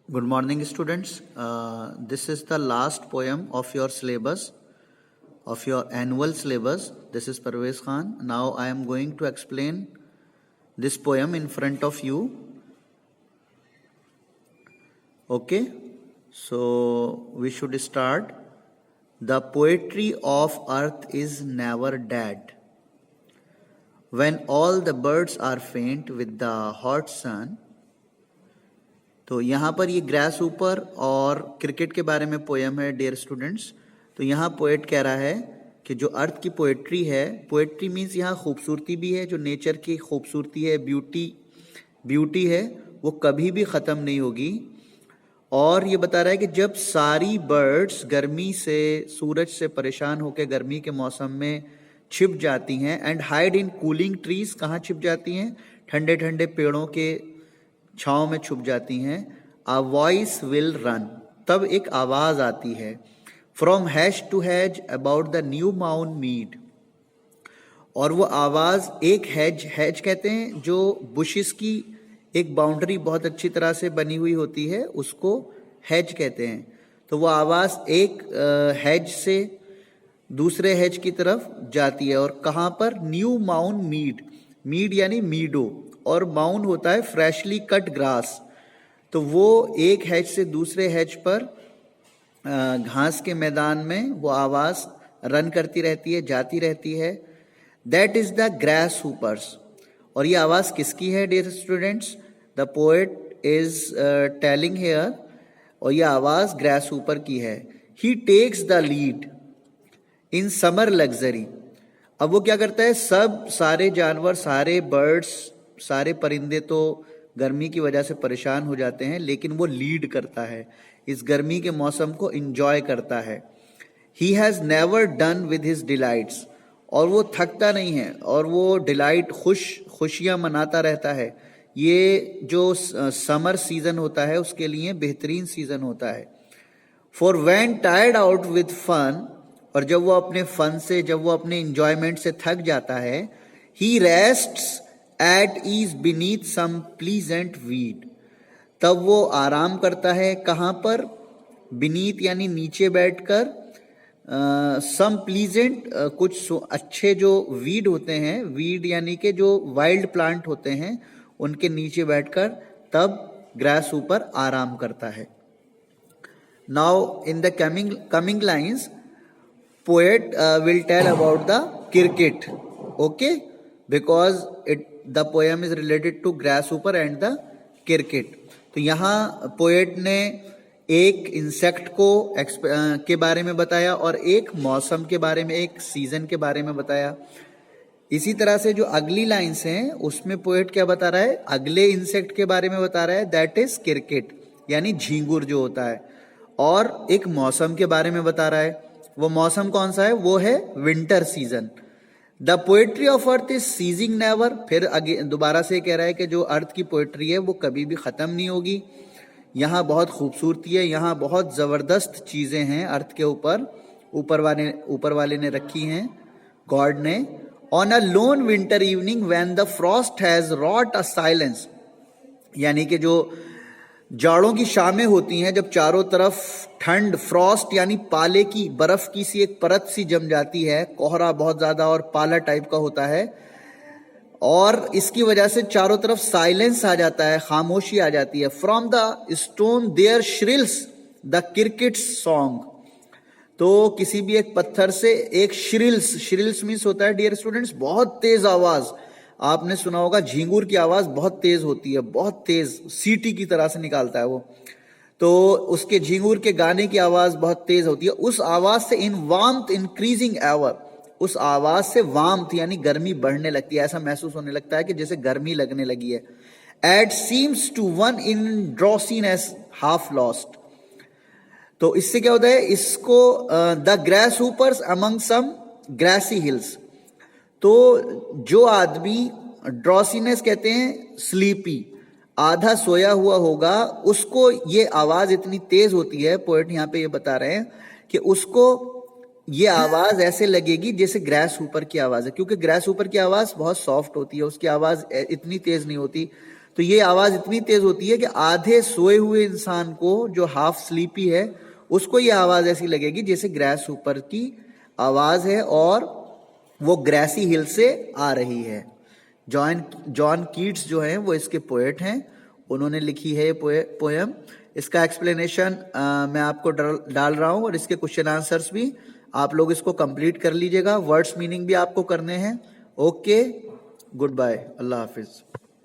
Good morning, students. This is the last poem of your syllabus, of your annual syllabus. This is Parvez Khan. Now I am going to explain this poem in front of you. Okay, so we should start. The poetry of earth is never dead. When all the birds are faint with the hot sun. तो यहाँ पर ये grass ऊपर और cricket के बारे में poem है डियर स्टूडेंट्स। तो यहाँ पोएट कह रहा है कि जो अर्थ की पोएट्री है, पोएट्री मीन्स यहाँ खूबसूरती भी है, जो नेचर की खूबसूरती है, ब्यूटी है, वो कभी भी ख़त्म नहीं होगी। और ये बता रहा है कि जब सारी बर्ड्स गर्मी से, सूरज से परेशान होकर गर्मी के मौसम में छिप जाती हैं and hide in cooling trees, कहाँ छिप जाती हैं? ठंडे ठंडे पेड़ों के छाँव में छुप जाती हैं। अ वॉइस विल रन, तब एक आवाज आती है। From hedge to hedge about the new mown mead, और वो आवाज एक हैज कहते हैं जो बुशिस की एक बाउंड्री बहुत अच्छी तरह से बनी हुई होती है, उसको हैज कहते हैं। तो वो आवाज एक हैज से दूसरे हैज की तरफ जाती है। और कहाँ पर? न्यू माउन मीड यानी मीडो, और माउन होता है फ्रेशली कट ग्रास। तो वो एक हैज से दूसरे हैज पर घास के मैदान में वो आवाज रन करती रहती है, जाती रहती है। That is the grasshoppers. और ये आवाज किसकी है dear students? The poet is telling here, और ये आवाज ग्रास हुपर की है। He takes the lead in summer luxury. अब वो क्या करता है? सारे जानवर, सारे बर्ड्स, सारे परिंदे तो गर्मी की वजह से परेशान हो जाते हैं, लेकिन वो लीड करता है, इस गर्मी के मौसम को एंजॉय करता है। He has never done with his delights, और वो थकता नहीं है, और वो डिलाइट खुशियां मनाता रहता है। ये जो समर सीजन होता है उसके लिए बेहतरीन सीजन होता है। For when tired out with fun, और जब वो अपने फन से, जब वो अपने एंजॉयमेंट से थक जाता है, he rests at ease beneath some pleasant weed, तब वो आराम करता है। कहाँ पर? बीनीथ यानी नीचे बैठकर, सम प्लीजेंट कुछ अच्छे जो वीड होते हैं, वीड यानी कि जो वाइल्ड प्लांट होते हैं, उनके नीचे बैठकर तब ग्रास ऊपर आराम करता है। Now in the coming lines poet will tell about the cricket, okay, because the poem is related to grasshopper and the cricket. तो यहाँ पोएट ने एक इंसेक्ट को के बारे में बताया, और एक मौसम के बारे में, एक सीजन के बारे में बताया। इसी तरह से जो अगली लाइन्स हैं उसमें पोएट क्या बता रहा है? अगले इंसेक्ट के बारे में बता रहा है, दैट इज क्रिकेट, यानी झींगुर जो होता है। और एक मौसम के बारे में बता रहा है। वो मौसम कौन सा है? वो है winter season. The poetry of earth is ceasing never, फिर दोबारा से कह रहा है कि जो अर्थ की पोएट्री है वो कभी भी खत्म नहीं होगी। यहाँ बहुत खूबसूरती है, यहाँ बहुत जबरदस्त चीजें हैं अर्थ के ऊपर वाले ने रखी हैं, गॉड ने। On a loan winter evening when the Frost has wrote a silence, यानी कि जो जाड़ों की शामें होती हैं, जब चारों तरफ ठंड, फ्रॉस्ट यानी पाले की, बर्फ की सी एक परत सी जम जाती है, कोहरा बहुत ज्यादा और पाला टाइप का होता है, और इसकी वजह से चारों तरफ साइलेंस आ जाता है, खामोशी आ जाती है। From the stone there shrills the cricket's song, तो किसी भी एक पत्थर से एक श्रिल्स मीन्स होता है डियर स्टूडेंट्स बहुत तेज आवाज। आपने सुना होगा झींगुर की आवाज बहुत तेज होती है, बहुत तेज, सीटी की तरह से निकालता है वो। तो उसके झींगुर के गाने की आवाज बहुत तेज होती है। उस आवाज से इन वार्मथ इंक्रीजिंग एवर, उस आवाज से वार्मथ यानी गर्मी बढ़ने लगती है, ऐसा महसूस होने लगता है कि जैसे गर्मी लगने लगी है। It seems to one in drowsiness half lost, तो इससे क्या होता है? इसको the grasshopper's among some grassy hills, तो जो आदमी, ड्रॉसीनेस कहते हैं स्लीपी, आधा सोया हुआ होगा, उसको ये आवाज इतनी तेज होती है, पोएट यहाँ पे ये बता रहे हैं कि उसको ये आवाज ऐसे लगेगी जैसे ग्रास हुपर की आवाज है, क्योंकि ग्रास हुपर की आवाज बहुत सॉफ्ट होती है, उसकी आवाज इतनी तेज नहीं होती। तो ये आवाज इतनी तेज होती है कि आधे सोए हुए इंसान को, जो हाफ स्लीपी है, उसको ये आवाज ऐसी लगेगी जैसे ग्रास ऊपर की आवाज है और वो ग्रासी हिल से आ रही है। जॉन कीट्स जो हैं वो इसके पोएट हैं, उन्होंने लिखी है ये पोएम। इसका एक्सप्लेनेशन मैं आपको डाल रहा हूं और इसके क्वेश्चन आंसर्स भी आप लोग इसको कंप्लीट कर लीजिएगा। वर्ड्स मीनिंग भी आपको करने हैं। ओके, गुड बाय, अल्लाह हाफिज।